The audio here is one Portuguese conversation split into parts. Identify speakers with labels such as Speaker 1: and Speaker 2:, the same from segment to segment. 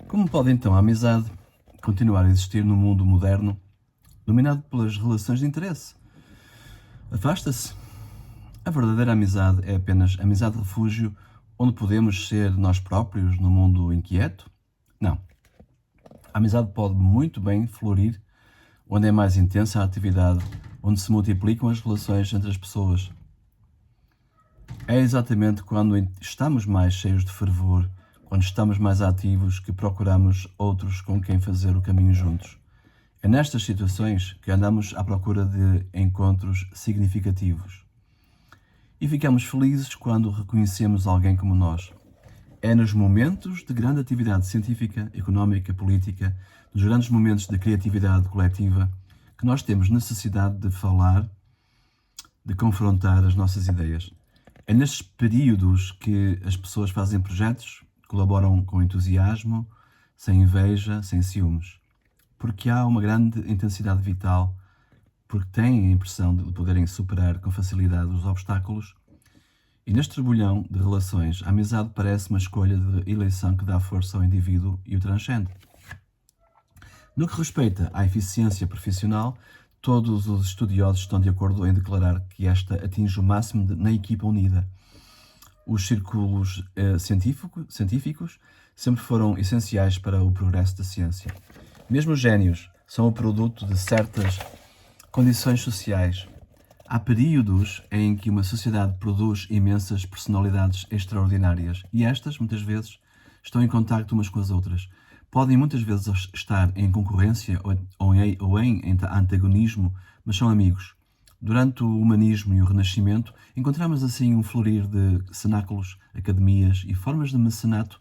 Speaker 1: Como pode então a amizade continuar a existir no mundo moderno, dominado pelas relações de interesse? Afasta-se? A verdadeira amizade é apenas amizade refúgio, onde podemos ser nós próprios no mundo inquieto? Não. A amizade pode muito bem florir onde é mais intensa a atividade, onde se multiplicam as relações entre as pessoas. É exatamente quando estamos mais cheios de fervor, quando estamos mais ativos, que procuramos outros com quem fazer o caminho juntos. É nestas situações que andamos à procura de encontros significativos. E ficamos felizes quando reconhecemos alguém como nós. É nos momentos de grande atividade científica, económica, política, nos grandes momentos de criatividade coletiva, que nós temos necessidade de falar, de confrontar as nossas ideias. É nestes períodos que as pessoas fazem projetos, colaboram com entusiasmo, sem inveja, sem ciúmes. Porque há uma grande intensidade vital, porque têm a impressão de poderem superar com facilidade os obstáculos. E neste turbilhão de relações, a amizade parece uma escolha de eleição que dá força ao indivíduo e o transcende. No que respeita à eficiência profissional, todos os estudiosos estão de acordo em declarar que esta atinge o máximo na equipa unida. Os círculos científicos sempre foram essenciais para o progresso da ciência. Mesmo os génios são o produto de certas condições sociais. Há períodos em que uma sociedade produz imensas personalidades extraordinárias e estas, muitas vezes, estão em contacto umas com as outras. Podem muitas vezes estar em concorrência ou em antagonismo, mas são amigos. Durante o humanismo e o Renascimento, encontramos assim um florir de cenáculos, academias e formas de mecenato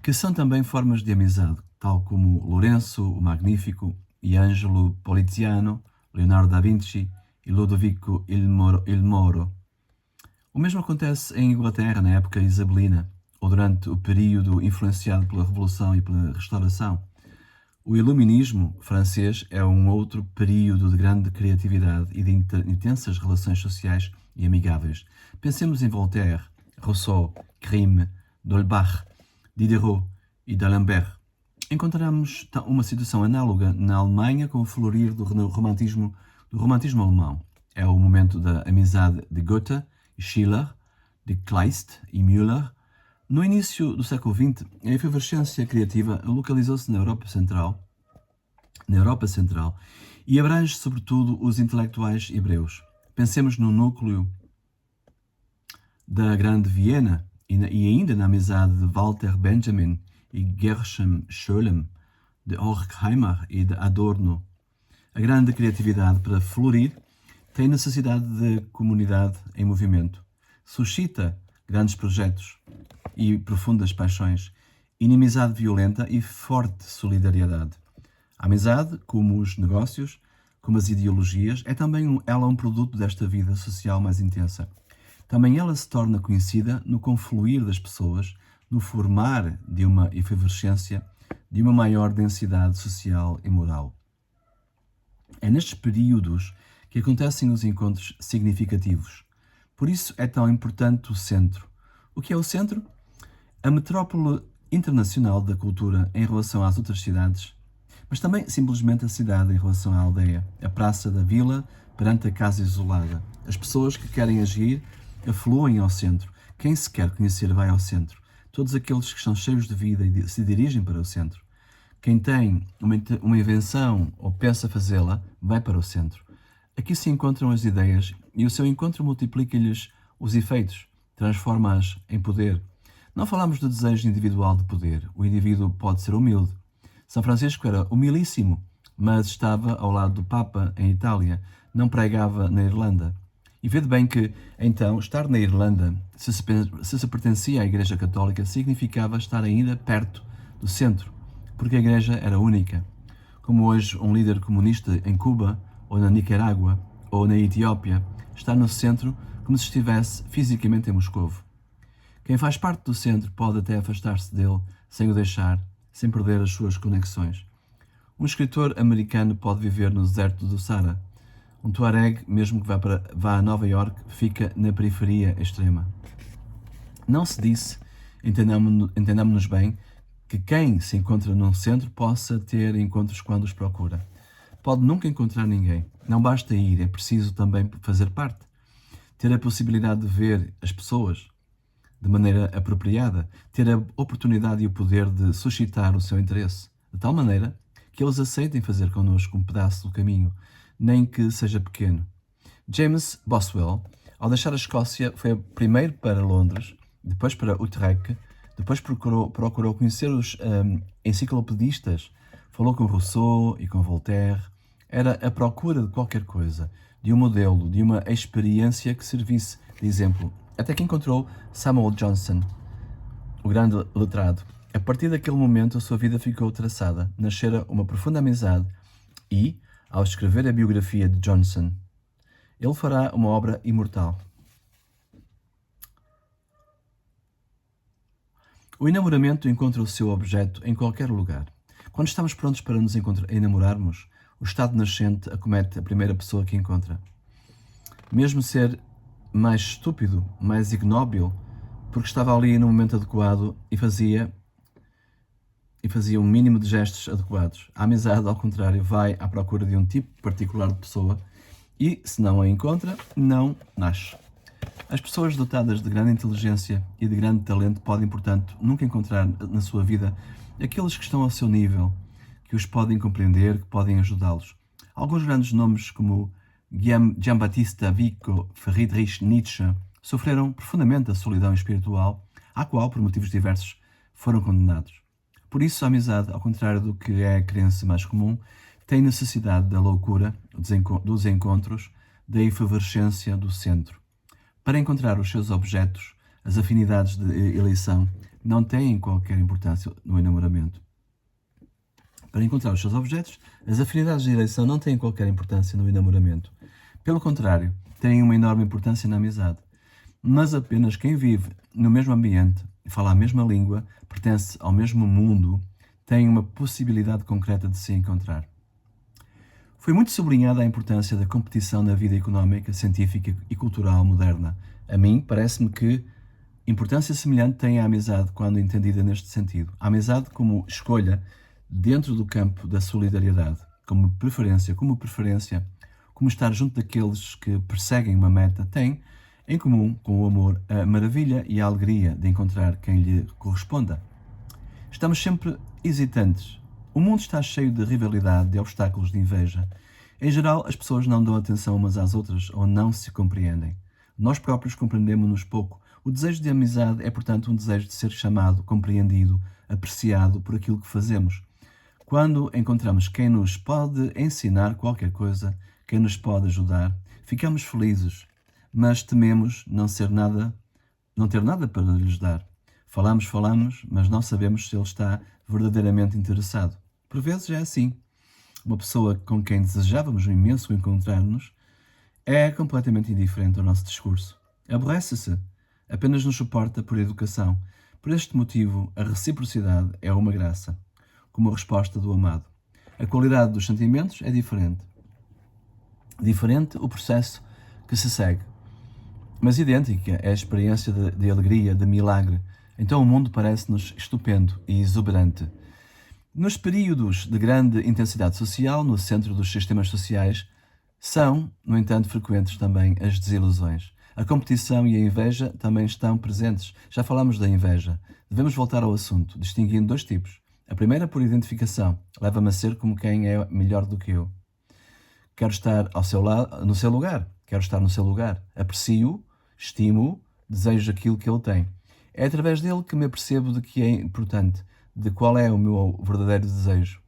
Speaker 1: que são também formas de amizade, tal como Lourenço, o Magnífico, e Angelo Poliziano, Leonardo da Vinci e Ludovico il Moro. O mesmo acontece em Inglaterra, na época isabelina, ou durante o período influenciado pela Revolução e pela Restauração. O Iluminismo francês é um outro período de grande criatividade e de intensas relações sociais e amigáveis. Pensemos em Voltaire, Rousseau, Grimm, D'Holbach, Diderot e d'Alembert. Encontramos uma situação análoga na Alemanha com o florir do romantismo alemão. É o momento da amizade de Goethe e Schiller, de Kleist e Müller. No início do século XX, a efervescência criativa localizou-se na Europa Central e abrange sobretudo os intelectuais hebreus. Pensemos no núcleo da Grande Viena e ainda na amizade de Walter Benjamin e Gershom Scholem, de Horkheimer e de Adorno. A grande criatividade, para florir, tem necessidade de comunidade em movimento. Suscita grandes projetos e profundas paixões, inimizade violenta e forte solidariedade. A amizade, como os negócios, como as ideologias, é também ela um produto desta vida social mais intensa. Também ela se torna conhecida no confluir das pessoas, no formar de uma efervescência, de uma maior densidade social e moral. É nestes períodos que acontecem os encontros significativos. Por isso é tão importante o centro. O que é o centro? A metrópole internacional da cultura em relação às outras cidades, mas também simplesmente a cidade em relação à aldeia, a praça da vila perante a casa isolada. As pessoas que querem agir afluem ao centro. Quem se quer conhecer vai ao centro. Todos aqueles que estão cheios de vida e se dirigem para o centro. Quem tem uma invenção ou pensa fazê-la, vai para o centro. Aqui se encontram as ideias e o seu encontro multiplica-lhes os efeitos, transforma-as em poder. Não falamos do desejo individual de poder. O indivíduo pode ser humilde. São Francisco era humilíssimo, mas estava ao lado do Papa em Itália, não pregava na Irlanda. E vede bem que, então, estar na Irlanda, se se pertencia à Igreja Católica, significava estar ainda perto do centro, porque a Igreja era única. Como hoje um líder comunista em Cuba, ou na Nicarágua, ou na Etiópia, está no centro como se estivesse fisicamente em Moscovo. Quem faz parte do centro pode até afastar-se dele, sem o deixar, sem perder as suas conexões. Um escritor americano pode viver no deserto do Sara. Um tuareg, mesmo que vá a Nova York, fica na periferia extrema. Não se disse, entendamos-nos bem, que quem se encontra num centro possa ter encontros quando os procura. Pode nunca encontrar ninguém. Não basta ir, é preciso também fazer parte. Ter a possibilidade de ver as pessoas de maneira apropriada, ter a oportunidade e o poder de suscitar o seu interesse, de tal maneira que eles aceitem fazer connosco um pedaço do caminho, nem que seja pequeno. James Boswell, ao deixar a Escócia, foi primeiro para Londres, depois para Utrecht, depois procurou conhecer os enciclopedistas, falou com Rousseau e com Voltaire. Era a procura de qualquer coisa, de um modelo, de uma experiência que servisse de exemplo, até que encontrou Samuel Johnson, o grande letrado. A partir daquele momento, a sua vida ficou traçada. Nascera uma profunda amizade e, ao escrever a biografia de Johnson, ele fará uma obra imortal. O enamoramento encontra o seu objeto em qualquer lugar. Quando estamos prontos para nos enamorarmos, o estado nascente acomete a primeira pessoa que encontra. Mesmo ser mais estúpido, mais ignóbil, porque estava ali no momento adequado e fazia um mínimo de gestos adequados. A amizade, ao contrário, vai à procura de um tipo particular de pessoa e, se não a encontra, não nasce. As pessoas dotadas de grande inteligência e de grande talento podem, portanto, nunca encontrar na sua vida aqueles que estão ao seu nível, que os podem compreender, que podem ajudá-los. Alguns grandes nomes, como Giambattista Vico, Friedrich Nietzsche, sofreram profundamente a solidão espiritual, à qual, por motivos diversos, foram condenados. Por isso, a amizade, ao contrário do que é a crença mais comum, tem necessidade da loucura, dos encontros, da efervescência do centro. Para encontrar os seus objetos, as afinidades de eleição não têm qualquer importância no enamoramento. Para encontrar os seus objetos, as afinidades de eleição não têm qualquer importância no enamoramento. Pelo contrário, têm uma enorme importância na amizade. Mas apenas quem vive no mesmo ambiente, fala a mesma língua, pertence ao mesmo mundo, tem uma possibilidade concreta de se encontrar. Foi muito sublinhada a importância da competição na vida económica, científica e cultural moderna. A mim, parece-me que importância semelhante tem a amizade quando entendida neste sentido. A amizade como escolha dentro do campo da solidariedade, como preferência, como estar junto daqueles que perseguem uma meta, tem em comum com o amor a maravilha e a alegria de encontrar quem lhe corresponda. Estamos sempre hesitantes. O mundo está cheio de rivalidade, de obstáculos, de inveja. Em geral, as pessoas não dão atenção umas às outras ou não se compreendem. Nós próprios compreendemos-nos pouco. O desejo de amizade é, portanto, um desejo de ser chamado, compreendido, apreciado por aquilo que fazemos. Quando encontramos quem nos pode ensinar qualquer coisa, quem nos pode ajudar, ficamos felizes, mas tememos não ter nada para lhes dar. Falamos, mas não sabemos se ele está verdadeiramente interessado. Por vezes é assim. Uma pessoa com quem desejávamos imenso encontrar-nos é completamente indiferente ao nosso discurso. Aborrece-se, apenas nos suporta por educação. Por este motivo, a reciprocidade é uma graça, como a resposta do amado. A qualidade dos sentimentos é diferente. Diferente o processo que se segue, mas idêntica é a experiência de alegria, de milagre. Então o mundo parece-nos estupendo e exuberante. Nos períodos de grande intensidade social, no centro dos sistemas sociais, são, no entanto, frequentes também as desilusões. A competição e a inveja também estão presentes. Já falámos da inveja. Devemos voltar ao assunto, distinguindo dois tipos. A primeira, por identificação, leva-me a ser como quem é melhor do que eu. Quero estar no seu lugar. Quero estar no seu lugar. Aprecio-o, estimo-o, desejo aquilo que ele tem. É através dele que me apercebo de que é importante, de qual é o meu verdadeiro desejo.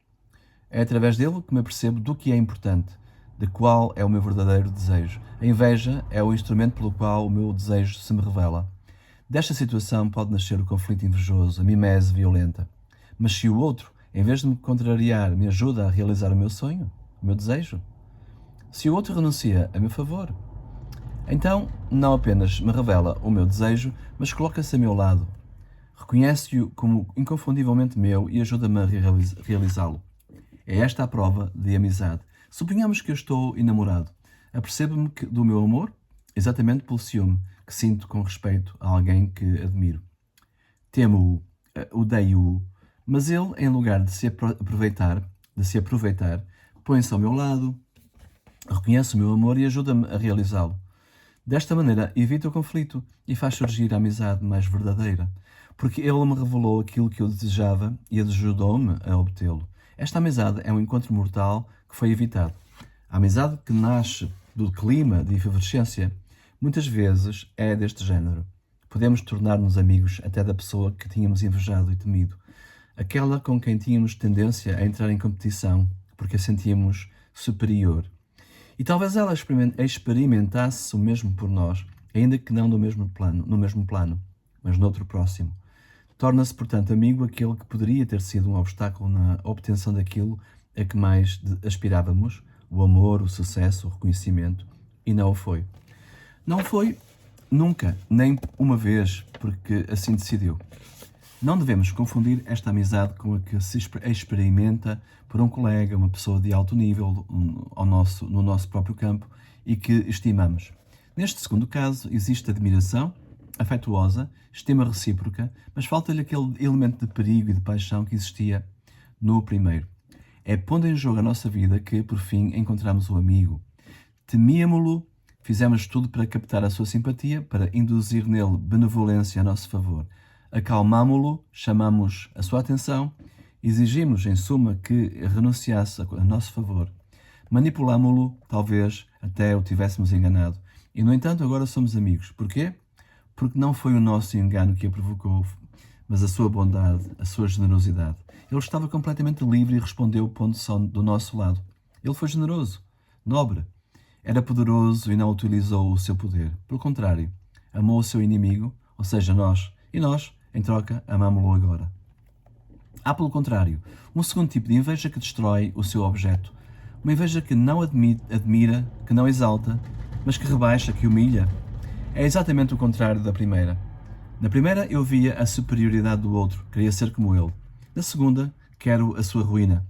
Speaker 1: É através dele que me apercebo do que é importante, de qual é o meu verdadeiro desejo. A inveja é o instrumento pelo qual o meu desejo se me revela. Desta situação pode nascer o conflito invejoso, a mimese violenta. Mas se o outro, em vez de me contrariar, me ajuda a realizar o meu sonho, o meu desejo, se o outro renuncia a meu favor, então não apenas me revela o meu desejo, mas coloca-se a meu lado, reconhece-o como inconfundivelmente meu e ajuda-me a realizá-lo. É esta a prova de amizade. Suponhamos que eu estou enamorado. Apercebo-me do meu amor exatamente pelo ciúme que sinto com respeito a alguém que admiro. Temo-o, odeio-o, Mas ele, em lugar de se aproveitar, põe-se ao meu lado, reconhece o meu amor e ajuda-me a realizá-lo. Desta maneira, evita o conflito e faz surgir a amizade mais verdadeira, porque ele me revelou aquilo que eu desejava e ajudou-me a obtê-lo. Esta amizade é um encontro mortal que foi evitado. A amizade que nasce do clima de efervescência muitas vezes é deste género. Podemos tornar-nos amigos até da pessoa que tínhamos invejado e temido, aquela com quem tínhamos tendência a entrar em competição porque a sentíamos superior. E talvez ela experimentasse o mesmo por nós, ainda que não no mesmo plano, mas noutro próximo. Torna-se, portanto, amigo aquele que poderia ter sido um obstáculo na obtenção daquilo a que mais aspirávamos, o amor, o sucesso, o reconhecimento, e não o foi. Não foi nunca, nem uma vez, porque assim decidiu. Não devemos confundir esta amizade com a que se experimenta por um colega, uma pessoa de alto nível no nosso próprio campo e que estimamos. Neste segundo caso, existe admiração afetuosa, estima recíproca, mas falta-lhe aquele elemento de perigo e de paixão que existia no primeiro. É pondo em jogo a nossa vida que, por fim, encontramos o amigo. Temíamo-lo, fizemos tudo para captar a sua simpatia, para induzir nele benevolência a nosso favor. Acalmámo-lo, chamamos a sua atenção, exigimos, em suma, que renunciasse a nosso favor. Manipulámo-lo, talvez até o tivéssemos enganado. E, no entanto, agora somos amigos. Porquê? Porque não foi o nosso engano que a provocou, mas a sua bondade, a sua generosidade. Ele estava completamente livre e respondeu pondo-se do nosso lado. Ele foi generoso, nobre. Era poderoso e não utilizou o seu poder. Pelo contrário, amou o seu inimigo, ou seja, nós. E nós, em troca, amámo-lo agora. Há, pelo contrário, um segundo tipo de inveja que destrói o seu objeto. Uma inveja que não admira, que não exalta, mas que rebaixa, que humilha. É exatamente o contrário da primeira. Na primeira, eu via a superioridade do outro, queria ser como ele. Na segunda, quero a sua ruína.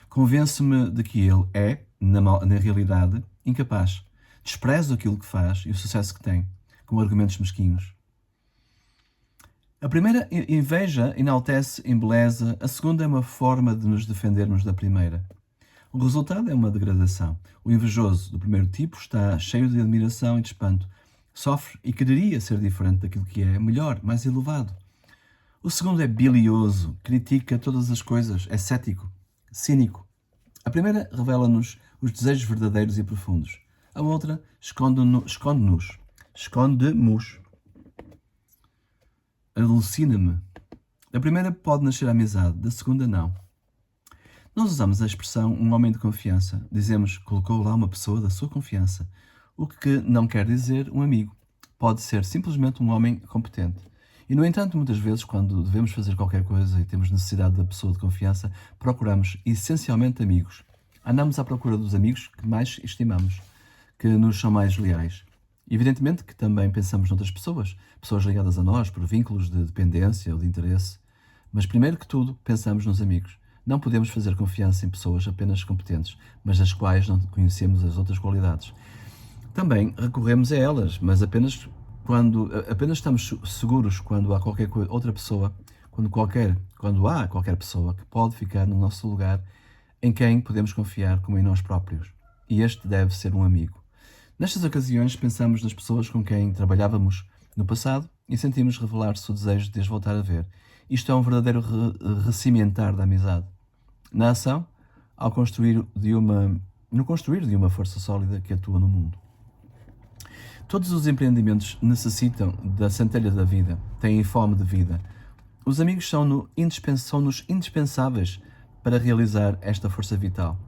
Speaker 1: Convenço-me de que ele é, na realidade, incapaz. Desprezo aquilo que faz e o sucesso que tem, com argumentos mesquinhos. A primeira inveja enaltece, embeleza, a segunda é uma forma de nos defendermos da primeira. O resultado é uma degradação. O invejoso do primeiro tipo está cheio de admiração e de espanto. Sofre e quereria ser diferente daquilo que é, melhor, mais elevado. O segundo é bilioso, critica todas as coisas, é cético, cínico. A primeira revela-nos os desejos verdadeiros e profundos. A outra esconde-nos. Alucina-me. Da primeira pode nascer a amizade, da segunda não. Nós usamos a expressão um homem de confiança. Dizemos colocou lá uma pessoa da sua confiança, o que não quer dizer um amigo. Pode ser simplesmente um homem competente. E, no entanto, muitas vezes, quando devemos fazer qualquer coisa e temos necessidade da pessoa de confiança, procuramos essencialmente amigos. Andamos à procura dos amigos que mais estimamos, que nos são mais leais. Evidentemente que também pensamos noutras pessoas, pessoas ligadas a nós por vínculos de dependência ou de interesse. Mas, primeiro que tudo, pensamos nos amigos. Não podemos fazer confiança em pessoas apenas competentes, mas das quais não conhecemos as outras qualidades. Também recorremos a elas, mas apenas estamos seguros quando há qualquer outra pessoa, quando há qualquer pessoa que pode ficar no nosso lugar, em quem podemos confiar como em nós próprios. E este deve ser um amigo. Nestas ocasiões, pensamos nas pessoas com quem trabalhávamos no passado e sentimos revelar-se o desejo de as voltar a ver. Isto é um verdadeiro recimentar da amizade. Na ação, no construir de uma força sólida que atua no mundo. Todos os empreendimentos necessitam da centelha da vida, têm fome de vida. Os amigos são-nos indispensáveis para realizar esta força vital,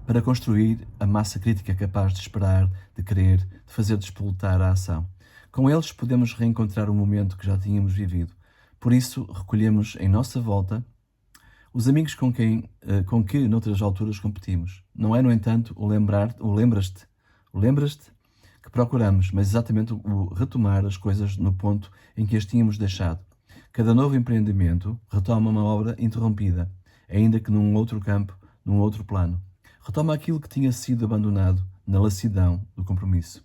Speaker 1: para construir a massa crítica capaz de esperar, de querer, de fazer despoltar a ação. Com eles podemos reencontrar o momento que já tínhamos vivido. Por isso, recolhemos em nossa volta os amigos com que noutras alturas competimos. Não é, no entanto, o lembras-te que procuramos, mas exatamente o retomar as coisas no ponto em que as tínhamos deixado. Cada novo empreendimento retoma uma obra interrompida, ainda que num outro campo, num outro plano. Retoma aquilo que tinha sido abandonado na lassidão do compromisso,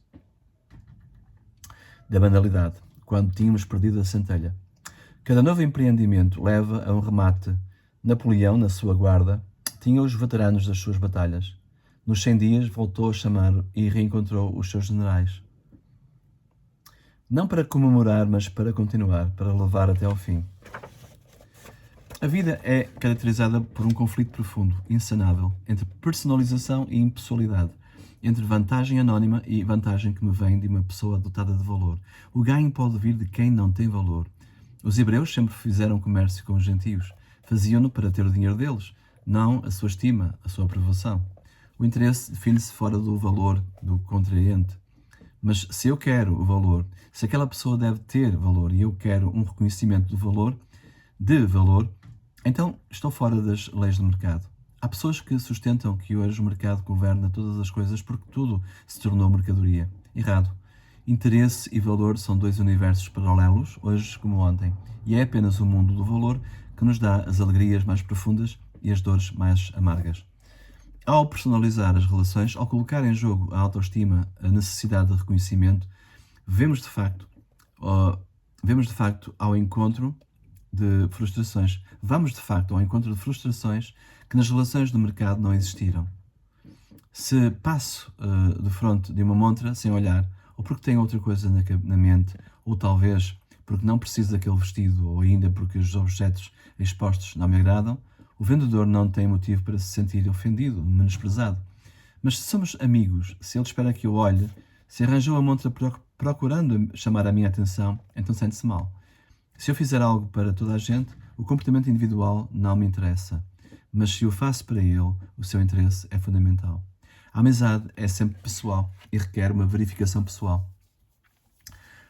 Speaker 1: da banalidade, quando tínhamos perdido a centelha. Cada novo empreendimento leva a um remate Napoleão, na sua guarda, tinha os veteranos das suas batalhas. Nos 100 dias voltou a chamar e reencontrou os seus generais. Não para comemorar, mas para continuar, para levar até ao fim. A vida é caracterizada por um conflito profundo, insanável, entre personalização e impessoalidade, entre vantagem anónima e vantagem que me vem de uma pessoa dotada de valor. O ganho pode vir de quem não tem valor. Os hebreus sempre fizeram comércio com os gentios. Faziam-no para ter o dinheiro deles, não a sua estima, a sua aprovação. O interesse define-se fora do valor do contraente. Mas se eu quero o valor, se aquela pessoa deve ter valor e eu quero um reconhecimento do valor, então estou fora das leis do mercado. Há pessoas que sustentam que hoje o mercado governa todas as coisas porque tudo se tornou mercadoria. Errado. Interesse e valor são dois universos paralelos, hoje como ontem, e é apenas o mundo do valor que nos dá as alegrias mais profundas e as dores mais amargas. Ao personalizar as relações, ao colocar em jogo a autoestima, a necessidade de reconhecimento, vemos de facto ao encontro de frustrações. Vamos de facto ao encontro de frustrações que nas relações do mercado não existiram. Se passo de frente de uma montra sem olhar, ou porque tenho outra coisa na mente, ou talvez porque não preciso daquele vestido, ou ainda porque os objetos expostos não me agradam, o vendedor não tem motivo para se sentir ofendido, menosprezado. Mas se somos amigos, se ele espera que eu olhe, se arranjou a montra procurando chamar a minha atenção, então sente-se mal. Se eu fizer algo para toda a gente, o comportamento individual não me interessa. Mas se o faço para ele, o seu interesse é fundamental. A amizade é sempre pessoal e requer uma verificação pessoal.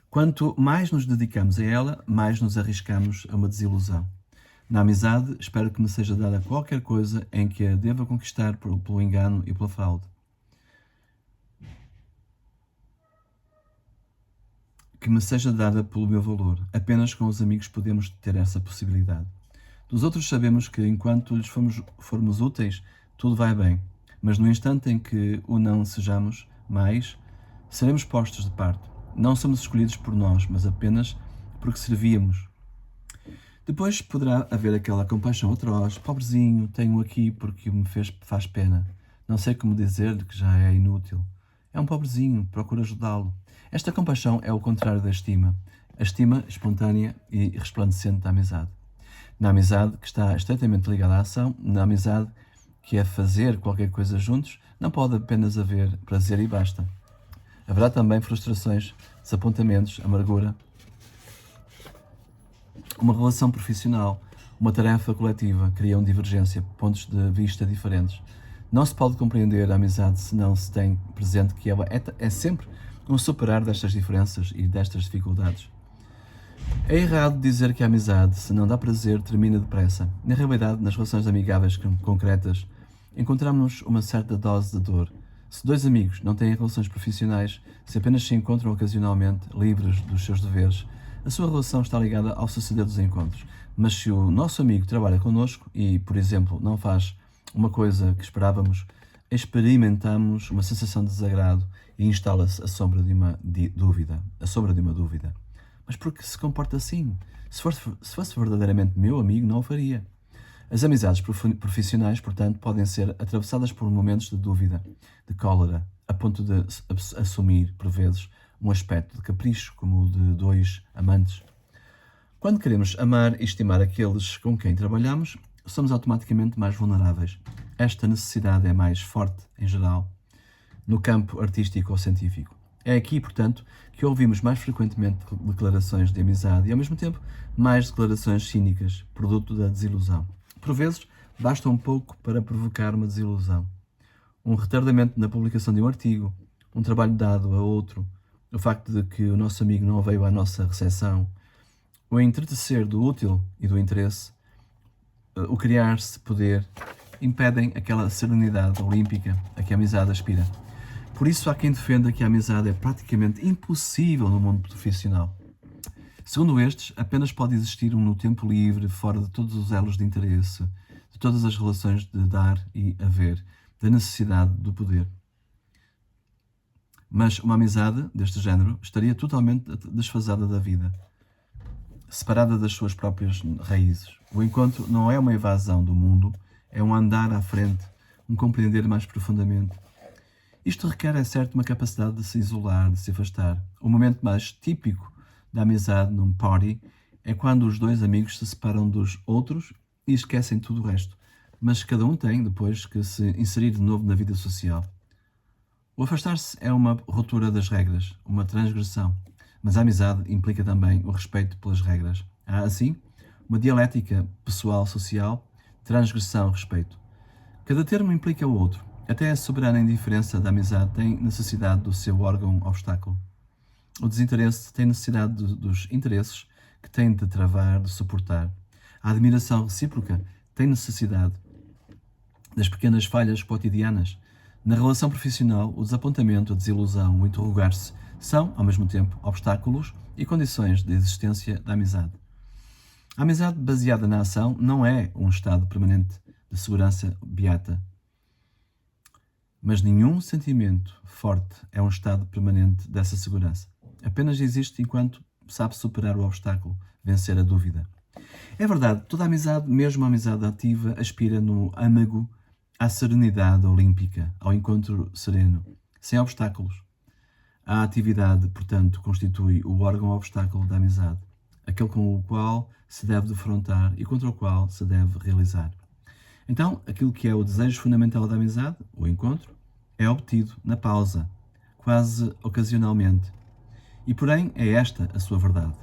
Speaker 1: Quanto mais nos dedicamos a ela, mais nos arriscamos a uma desilusão. Na amizade, espero que me seja dada qualquer coisa em que a deva conquistar pelo engano e pela fraude. Que me seja dada pelo meu valor. Apenas com os amigos podemos ter essa possibilidade. Dos outros sabemos que enquanto lhes formos úteis, tudo vai bem. Mas no instante em que o não sejamos mais, seremos postos de parte. Não somos escolhidos por nós, mas apenas porque servíamos. Depois poderá haver aquela compaixão atroz. Pobrezinho, tenho aqui porque me faz pena. Não sei como dizer-lhe que já é inútil. É um pobrezinho, procuro ajudá-lo. Esta compaixão é o contrário da estima. A estima espontânea e resplandecente da amizade. Na amizade, que está estreitamente ligada à ação, na amizade, que é fazer qualquer coisa juntos, não pode apenas haver prazer e basta. Haverá também frustrações, desapontamentos, amargura. Uma relação profissional, uma tarefa coletiva criam divergência, pontos de vista diferentes. Não se pode compreender a amizade se não se tem presente que ela é sempre um superar destas diferenças e destas dificuldades. É errado dizer que a amizade, se não dá prazer, termina depressa. Na realidade, nas relações amigáveis concretas, encontramos uma certa dose de dor. Se dois amigos não têm relações profissionais, se apenas se encontram ocasionalmente, livres dos seus deveres, a sua relação está ligada ao suceder dos encontros. Mas se o nosso amigo trabalha connosco e, por exemplo, não faz uma coisa que esperávamos, experimentamos uma sensação de desagrado e instala-se a sombra de uma dúvida. Mas por que se comporta assim? Se fosse verdadeiramente meu amigo, não o faria. As amizades profissionais, portanto, podem ser atravessadas por momentos de dúvida, de cólera, a ponto de assumir, por vezes, um aspecto de capricho, como o de dois amantes. Quando queremos amar e estimar aqueles com quem trabalhamos, somos automaticamente mais vulneráveis. Esta necessidade é mais forte, em geral, no campo artístico ou científico. É aqui, portanto, que ouvimos mais frequentemente declarações de amizade e, ao mesmo tempo, mais declarações cínicas, produto da desilusão. Por vezes, basta um pouco para provocar uma desilusão. Um retardamento na publicação de um artigo, um trabalho dado a outro, o facto de que o nosso amigo não veio à nossa recepção, o entristecer do útil e do interesse, o criar-se poder, impedem aquela serenidade olímpica a que a amizade aspira. Por isso há quem defenda que a amizade é praticamente impossível no mundo profissional. Segundo estes, apenas pode existir no tempo livre, fora de todos os elos de interesse, de todas as relações de dar e haver, da necessidade do poder. Mas uma amizade deste género estaria totalmente desfasada da vida. separada das suas próprias raízes. O encontro não é uma evasão do mundo, é um andar à frente, um compreender mais profundamente. Isto requer, é certo, uma capacidade de se isolar, de se afastar. O momento mais típico da amizade num party é quando os dois amigos se separam dos outros e esquecem tudo o resto. Mas cada um tem, depois, que se inserir de novo na vida social. O afastar-se é uma ruptura das regras, uma transgressão. Mas a amizade implica também o respeito pelas regras. Há, assim, uma dialética pessoal-social, transgressão-respeito. Cada termo implica o outro. Até a soberana indiferença da amizade tem necessidade do seu órgão obstáculo. O desinteresse tem necessidade dos interesses que tem de travar, de suportar. A admiração recíproca tem necessidade das pequenas falhas cotidianas. Na relação profissional, o desapontamento, a desilusão, o interrogar-se são, ao mesmo tempo, obstáculos e condições de existência da amizade. A amizade baseada na ação não é um estado permanente de segurança beata. Mas nenhum sentimento forte é um estado permanente dessa segurança. Apenas existe enquanto sabe superar o obstáculo, vencer a dúvida. É verdade, toda amizade, mesmo a amizade ativa, aspira no âmago à serenidade olímpica, ao encontro sereno, sem obstáculos. A atividade, portanto, constitui o órgão obstáculo da amizade, aquele com o qual se deve defrontar e contra o qual se deve realizar. Então, aquilo que é o desejo fundamental da amizade, o encontro, é obtido na pausa, quase ocasionalmente. E, porém, é esta a sua verdade.